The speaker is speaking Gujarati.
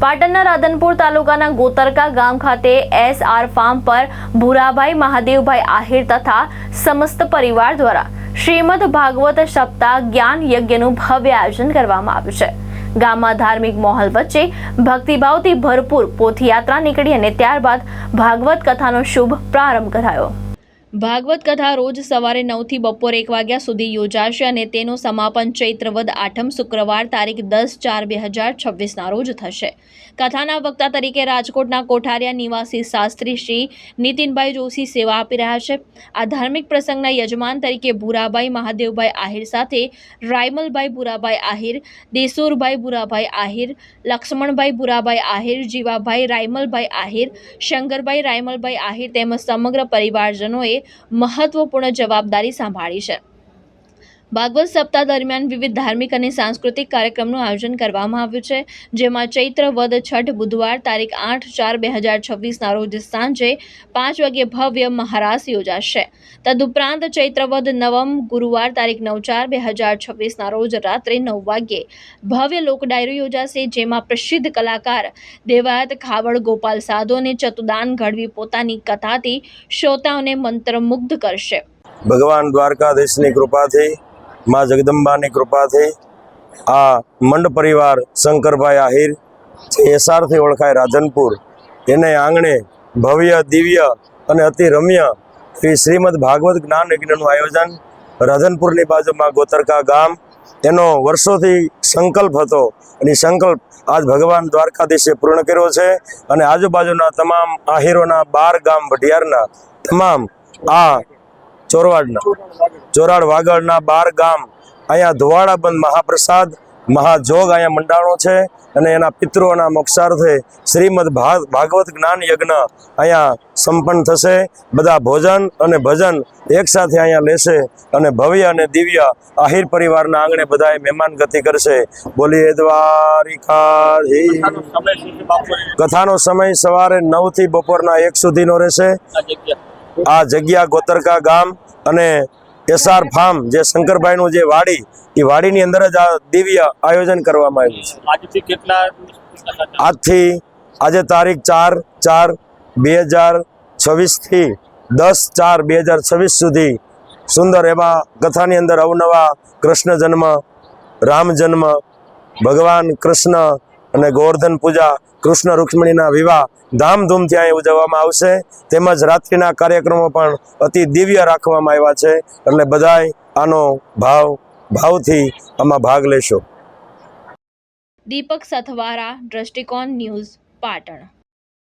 પાટણના રાધનપુર તાલુકાના ગોતરકા ગામ ખાતે SR ફાર્મ પર ભૂરાભાઈ મહાદેવભાઈ આહિર તથા સમસ્ત પરિવાર દ્વારા શ્રીમદ ભાગવત સપ્તાહ જ્ઞાન યજ્ઞનું ભવ્ય આયોજન કરવામાં આવ્યું છે। ગામમાં ધાર્મિક માહોલ વચ્ચે ભક્તિભાવથી ભરપૂર પોથયાત્રા નીકળી અને ત્યારબાદ ભાગવત કથાનો શુભ પ્રારંભ કરાયો। ભાગવત કથા રોજ સવારે 9 થી બપોરે 1 વાગ્યા સુધી યોજાશે અને તેનું સમાપન ચૈત્ર વદ આઠમ શુક્રવાર તારીખ 10/4/2026 ના રોજ થશે। કથાના વક્તા તરીકે રાજકોટના કોઠારિયા નિવાસી શાસ્ત્રી શ્રી નીતિનભાઈ જોશી સેવા આપી રહ્યા છે। આ ધાર્મિક પ્રસંગના યજમાન તરીકે ભૂરાભાઈ મહાદેવભાઈ આહિર સાથે રાયમલભાઈ ભૂરાભાઈ આહિર, દેસુરભાઈ ભૂરાભાઈ આહિર, લક્ષ્મણભાઈ ભૂરાભાઈ આહિર, જીવાભાઈ રાયમલભાઈ આહિર, શંકરભાઈ રાયમલભાઈ આહિર તેમજ સમગ્ર પરિવારજનોએ મહત્વપૂર્ણ જવાબદારી સંભાળી છે। ભાગવત સપ્તાહ દરમિયાન વિવિધ ધાર્મિક અને સાંસ્કૃતિક કાર્યક્રમનું આયોજન કરવામાં આવ્યું છે, જેમાં ચૈત્ર વદ છઠ બુધવાર તારીખ 8/4/2026 ના રોજ સાંજે 5 વાગ્યે ભવ્ય મહારાસ યોજાશે। તદુપરાંત ચૈત્ર વદ નવમ ગુરુવાર તારીખ 9/4/2026 ના રોજ રાત્રે 9 વાગ્યે ભવ્ય લોક ડાયરો યોજાશે, જેમાં પ્રસિદ્ધ કલાકાર દેવાયત ખાવડ ગોપાલ સાધુ અને ચતુદાન ગઢવી પોતાની કથાથી શ્રોતાઓને મંત્રમુગ્ધ કરશે। ભગવાન દ્વારકાધીશની કૃપાથી, માં જગદંબાની કૃપાથી આ મંડ પરિવાર શંકરભાઈ આહિર જે એસારથી ઓળખાય રાધનપુર, એને આંગણે ભવ્ય દિવ્ય અને અતિ રમ્ય શ્રીમદ ભાગવત જ્ઞાન યજ્ઞનું આયોજન રાધનપુરની બાજુમાં ગોતરકા ગામ, એનો વર્ષોથી સંકલ્પ હતો અને સંકલ્પ આજ ભગવાન દ્વારકાધીશે પૂર્ણ કર્યો છે। અને આજુબાજુના તમામ આહિરોના 12 ગામ ભટિયારના તમામ આ ચોરાડ વાગડના 12 ગામ અહીંયા ધોવાડા બંધ મહાપ્રસાદ મહાજોગ અહીંયા મંડાણો છે અને એના પિતૃઓના મોક્ષાર્થે શ્રીમદ ભાગવત જ્ઞાન યજ્ઞ અહીંયા સંપન્ન થશે। બધા ભોજન અને ભજન એક સાથે અહીંયા લેશે અને ભવ્ય અને દિવ્ય આહિર પરિવારના આંગણે બધાએ મહેમાન ગતિ કરશે। બોલીએ દ્વારિકાધીશ। કથાનો સમય સવારે 9 થી બપોરના 1 સુધીનો રહેશે। આ જગ્યા ગોતરકા ગામ અને SR ફાર્મ જે શંકરભાઈનું જે વાડી, એ વાડીની અંદર જ આ દિવ્ય આયોજન કરવામાં આવ્યું છે। આજથી આજે તારીખ 4/4/2026 થી 10/4/2026 સુધી સુંદર એવા કથાની અંદર અવનવા કૃષ્ણ જન્મ, રામ જન્મ, ભગવાન કૃષ્ણ અને ગોવર્ધન પૂજા, કૃષ્ણ રૂક્ષ્મણીના વિવાહ ધામધૂમથી અહીં ઉજવવામાં આવશે। તેમજ રાત્રિના કાર્યક્રમો પણ અતિ દિવ્ય રાખવામાં આવ્યા છે, એટલે બધાય આનો ભાવથી આમાં ભાગ લેશો। દીપક સાથવારા, દ્રષ્ટિકોણ ન્યૂઝ, પાટણ।